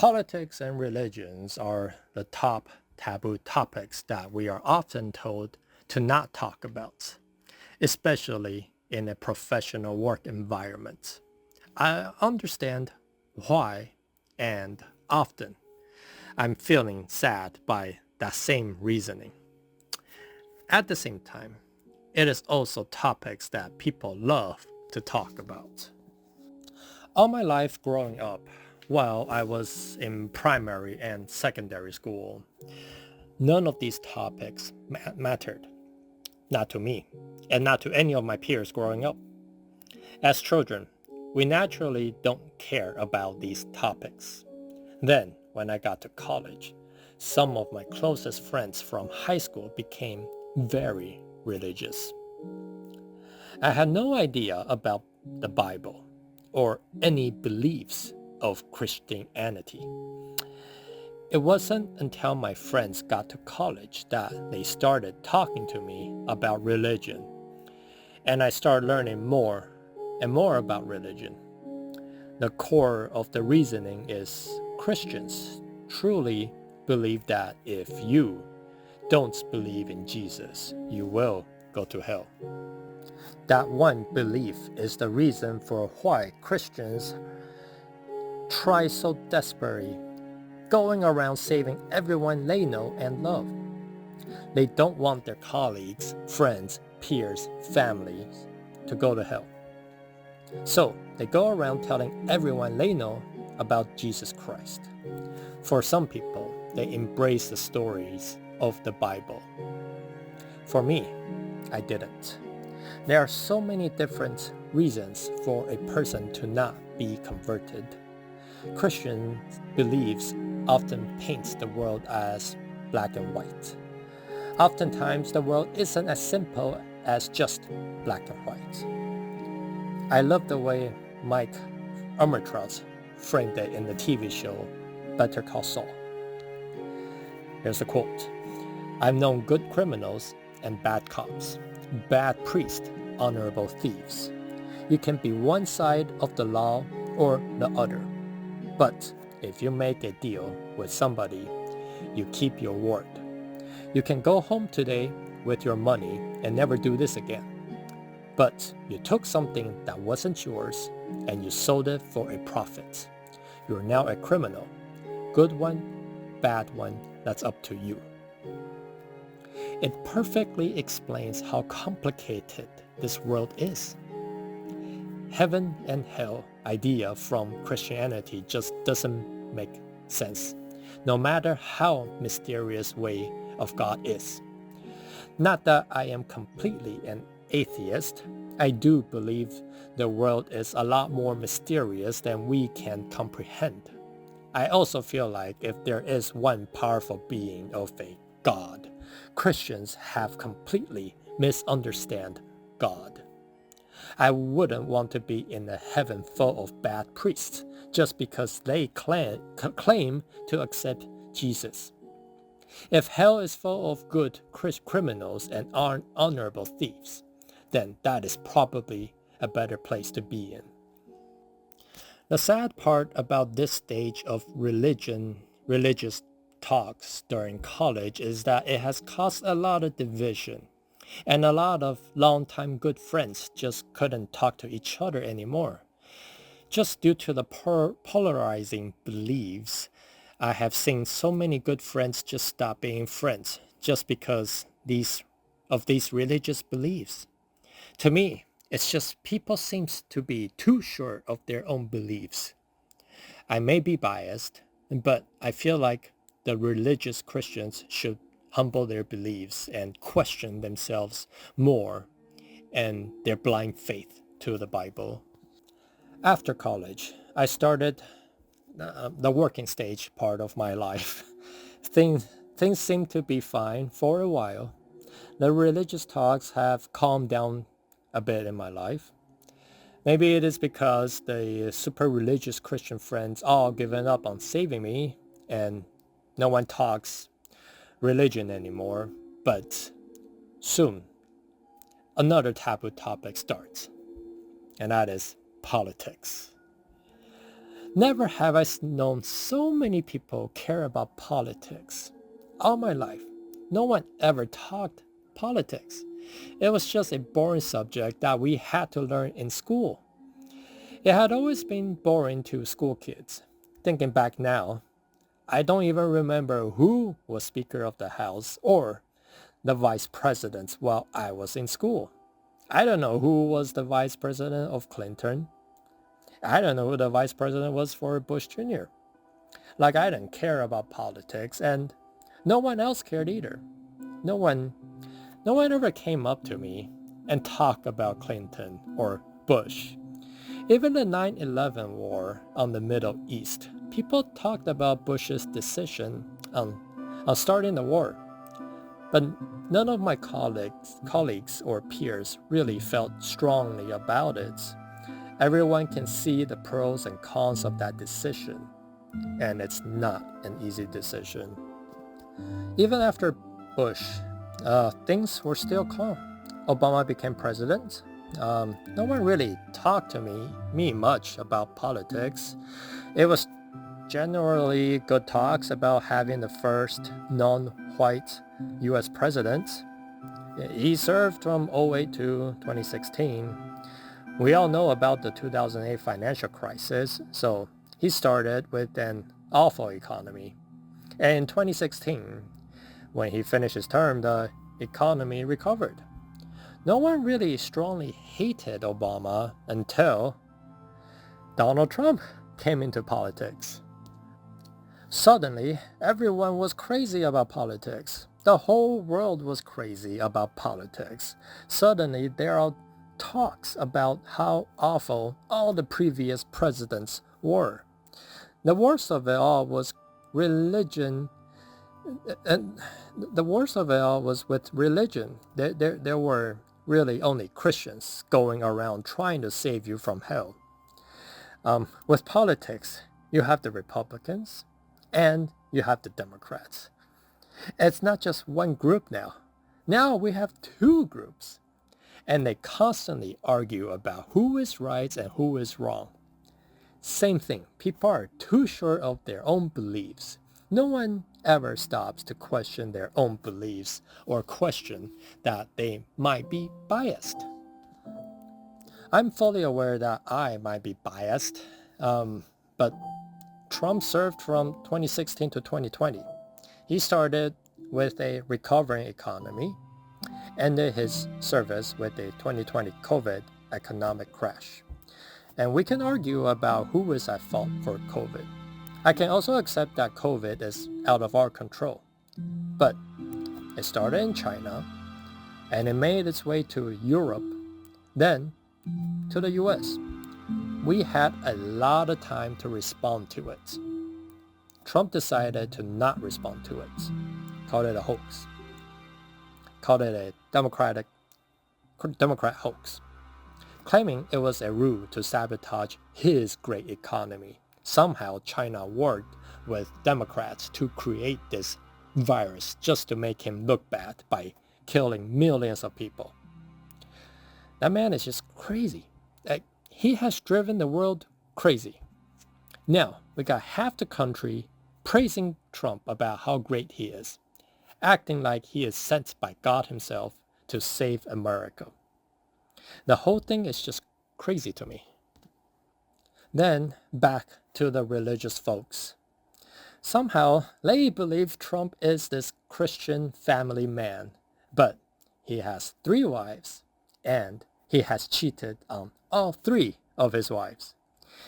Politics and religions are the top taboo topics that we are often told to not talk about, especially in a professional work environment. I understand why, and often I'm feeling sad by that same reasoning. At the same time, it is also topics that people love to talk about. All my life growing up, while I was in primary and secondary school, none of these topics mattered. Not to me, and not to any of my peers growing up. As children, we naturally don't care about these topics. Then, when I got to college, some of my closest friends from high school became very religious. I had no idea about the Bible or any beliefs of Christianity. It wasn't until my friends got to college that they started talking to me about religion, and I started learning more and more about religion. The core of the reasoning is Christians truly believe that if you don't believe in Jesus, you will go to hell. That one belief is the reason for why Christians try so desperately, going around saving everyone they know and love. They don't want their colleagues, friends, peers, families to go to hell. So they go around telling everyone they know about Jesus Christ. For some people, they embrace the stories of the Bible. For me, I didn't. There are so many different reasons for a person to not be converted. Christian beliefs often paints the world as black and white. Oftentimes, the world isn't as simple as just black and white. I love the way Mike Armitage framed it in the TV show Better Call Saul. Here's a quote. I've known good criminals and bad cops, bad priests, honorable thieves. You can be one side of the law or the other. But if you make a deal with somebody, you keep your word. You can go home today with your money and never do this again. But you took something that wasn't yours and you sold it for a profit. You're now a criminal. Good one, bad one, that's up to you. It perfectly explains how complicated this world is. Heaven and hell idea from Christianity just doesn't make sense, no matter how mysterious way of God is. Not that I am completely an atheist. I do believe the world is a lot more mysterious than we can comprehend. I also feel like if there is one powerful being of a God, Christians have completely misunderstand God. I wouldn't want to be in a heaven full of bad priests just because they claim to accept Jesus. If hell is full of good criminals and honorable thieves, then that is probably a better place to be in. The sad part about this stage of religious talks during college is that it has caused a lot of division, and a lot of longtime good friends just couldn't talk to each other anymore. Just due to the polarizing beliefs, I have seen so many good friends just stop being friends just because of these religious beliefs. To me, it's just people seems to be too sure of their own beliefs. I may be biased, but I feel like the religious Christians should humble their beliefs and question themselves more and their blind faith to the Bible. After college, I started the working stage part of my life. Things seemed to be fine for a while. The religious talks have calmed down a bit in my life. Maybe it is because the super religious Christian friends all given up on saving me and no one talks religion anymore. But soon, another taboo topic starts, and that is politics. Never have I known so many people care about politics. All my life, no one ever talked politics. It was just a boring subject that we had to learn in school. It had always been boring to school kids. Thinking back now, I don't even remember who was Speaker of the House or the Vice President while I was in school. I don't know who was the Vice President of Clinton. I don't know who the Vice President was for Bush Jr. Like I didn't care about politics and no one else cared either. No one ever came up to me and talked about Clinton or Bush. Even the 9/11 war on the Middle East, people talked about Bush's decision on starting the war. But none of my colleagues or peers really felt strongly about it. Everyone can see the pros and cons of that decision, and it's not an easy decision. Even after Bush, things were still calm. Obama became president. No one really talked to me much about politics. It was generally good talks about having the first non-white U.S. president. He served from '08 to 2016. We all know about the 2008 financial crisis, so he started with an awful economy. And in 2016, when he finished his term, the economy recovered. No one really strongly hated Obama until Donald Trump came into politics. Suddenly, everyone was crazy about politics. The whole world was crazy about politics. Suddenly, there are talks about how awful all the previous presidents were. The worst of it all was religion, and the worst of it all was with religion. There were really only Christians going around trying to save you from hell. With politics, you have the Republicans and you have the Democrats. It's not just one group now. Now we have two groups. And they constantly argue about who is right and who is wrong. Same thing, people are too sure of their own beliefs. No one ever stops to question their own beliefs or question that they might be biased. I'm fully aware that I might be biased, but Trump served from 2016 to 2020. He started with a recovering economy, ended his service with a 2020 COVID economic crash. And we can argue about who is at fault for COVID. I can also accept that COVID is out of our control. But it started in China, and it made its way to Europe, then to the US. We had a lot of time to respond to it. Trump decided to not respond to it. Called it a hoax. Called it a Democrat hoax, claiming it was a ruse to sabotage his great economy. Somehow China worked with Democrats to create this virus just to make him look bad by killing millions of people. That man is just crazy. He has driven the world crazy. Now, we got half the country praising Trump about how great he is, acting like he is sent by God himself to save America. The whole thing is just crazy to me. Then back to the religious folks. Somehow they believe Trump is this Christian family man, but he has 3 wives and he has cheated on all 3 of his wives.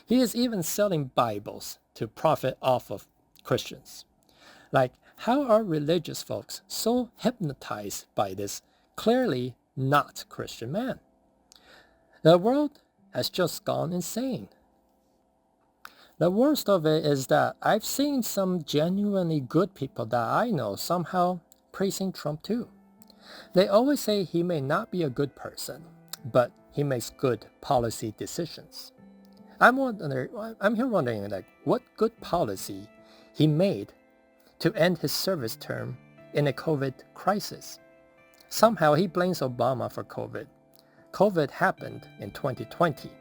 He is even selling Bibles to profit off of Christians. Like, how are religious folks so hypnotized by this clearly not Christian man? The world has just gone insane. The worst of it is that I've seen some genuinely good people that I know somehow praising Trump too. They always say he may not be a good person, but he makes good policy decisions. I'm here wondering like what good policy he made to end his service term in a COVID crisis. Somehow he blames Obama for COVID. COVID happened in 2020,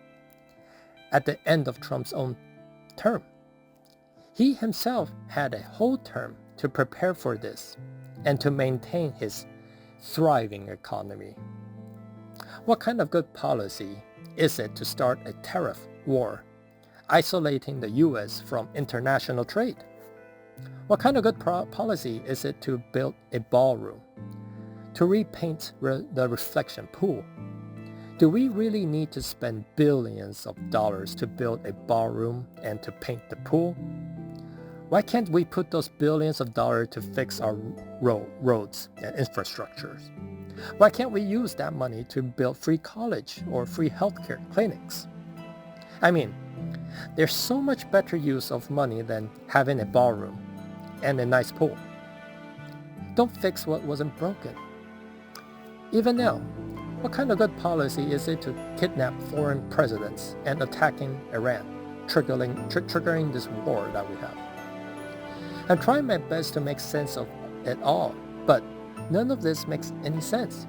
at the end of Trump's own term. He himself had a whole term to prepare for this and to maintain his thriving economy. What kind of good policy is it to start a tariff war, isolating the U.S. from international trade? What kind of good policy is it to build a ballroom, to repaint the reflection pool? Do we really need to spend billions of dollars to build a ballroom and to paint the pool? Why can't we put those billions of dollars to fix our roads and infrastructures? Why can't we use that money to build free college or free healthcare clinics? I mean, there's so much better use of money than having a ballroom and a nice pool. Don't fix what wasn't broken. Even now, what kind of good policy is it to kidnap foreign presidents and attacking Iran, triggering this war that we have? I'm trying my best to make sense of it all, but none of this makes any sense.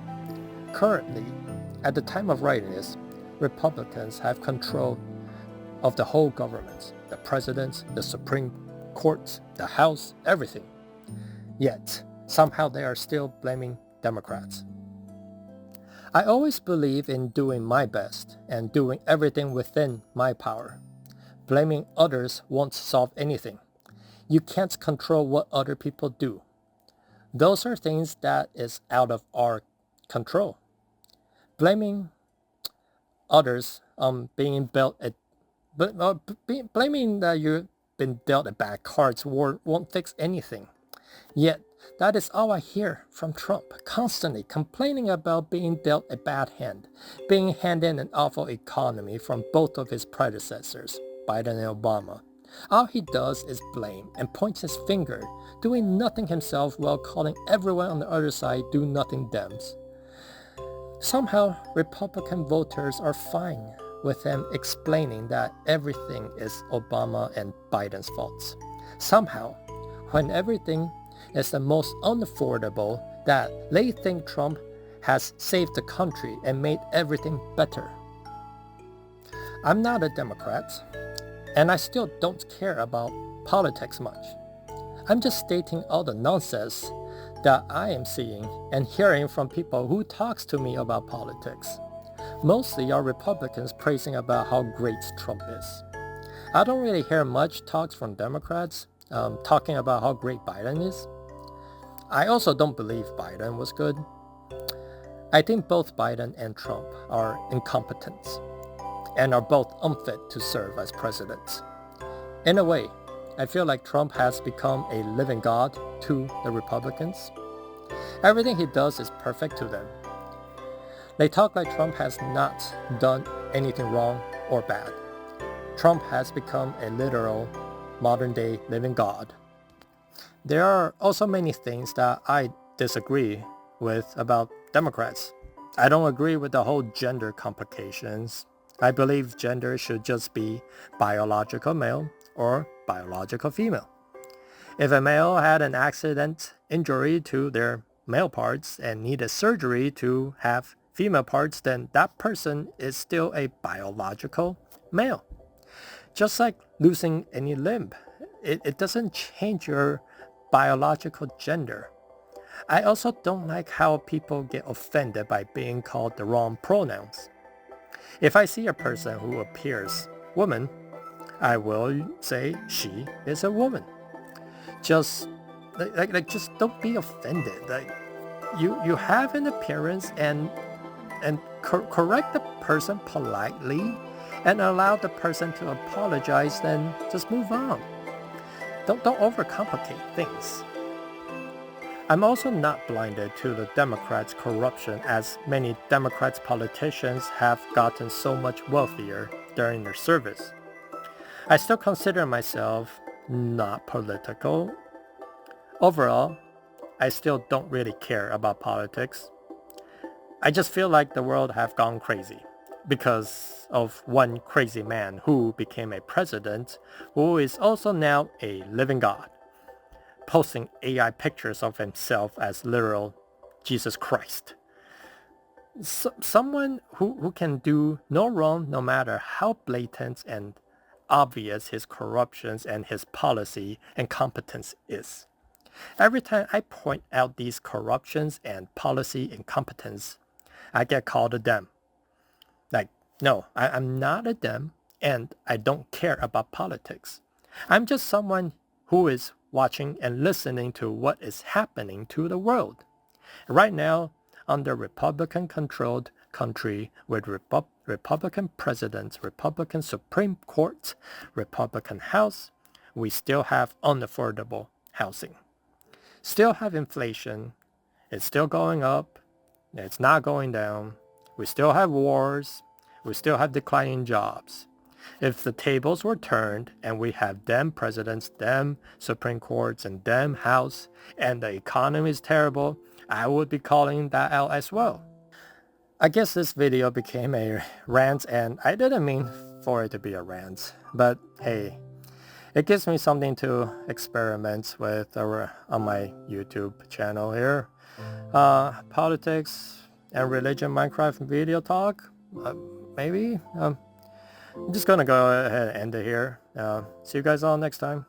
Currently, at the time of writing this, Republicans have control of the whole government, the president, the Supreme Court, the House, everything. Yet, somehow they are still blaming Democrats. I always believe in doing my best and doing everything within my power. Blaming others won't solve anything. You can't control what other people do. Those are things that is out of our control. Blaming others being built blaming that you've been dealt a bad cards won't fix anything. Yet that is all I hear from Trump, constantly complaining about being dealt a bad hand, being handed an awful economy from both of his predecessors, Biden and Obama. All he does is blame and points his finger, doing nothing himself while calling everyone on the other side do-nothing Dems. Somehow, Republican voters are fine with him explaining that everything is Obama and Biden's faults. Somehow, when everything is the most unaffordable, that they think Trump has saved the country and made everything better. I'm not a Democrat, and I still don't care about politics much. I'm just stating all the nonsense that I am seeing and hearing from people who talks to me about politics. Mostly are Republicans praising about how great Trump is. I don't really hear much talks from Democrats talking about how great Biden is. I also don't believe Biden was good. I think both Biden and Trump are incompetent and are both unfit to serve as presidents. In a way, I feel like Trump has become a living god to the Republicans. Everything he does is perfect to them. They talk like Trump has not done anything wrong or bad. Trump has become a literal modern-day living god. There are also many things that I disagree with about Democrats. I don't agree with the whole gender complications. I believe gender should just be biological male or biological female. If a male had an accident injury to their male parts and needed surgery to have female parts, then that person is still a biological male. Just like losing any limb, it doesn't change your biological gender. I also don't like how people get offended by being called the wrong pronouns. If I see a person who appears woman, I will say she is a woman. Just just don't be offended. You have an appearance and correct the person politely and allow the person to apologize, then just move on. Don't overcomplicate things. I'm also not blinded to the Democrats' corruption, as many Democrats politicians have gotten so much wealthier during their service. I still consider myself not political. Overall, I still don't really care about politics. I just feel like the world have gone crazy because of one crazy man who became a president who is also now a living god, posting AI pictures of himself as literal Jesus Christ. Someone who can do no wrong no matter how blatant and obvious his corruptions and his policy incompetence is. Every time I point out these corruptions and policy incompetence, I get called a dem. Like, no, I'm not a dem, and I don't care about politics. I'm just someone who is watching and listening to what is happening to the world. Right now, under Republican-controlled country with Republican presidents, Republican Supreme Court, Republican House, we still have unaffordable housing. Still have inflation. It's still going up. It's not going down. We still have wars. We still have declining jobs. If the tables were turned and we have them presidents, them Supreme Courts, and them House, and the economy is terrible, I would be calling that out as well. I guess this video became a rant, and I didn't mean for it to be a rant, but hey, it gives me something to experiment with on my YouTube channel here. Politics and religion Minecraft video talk, maybe. I'm just gonna go ahead and end it here. See you guys all next time.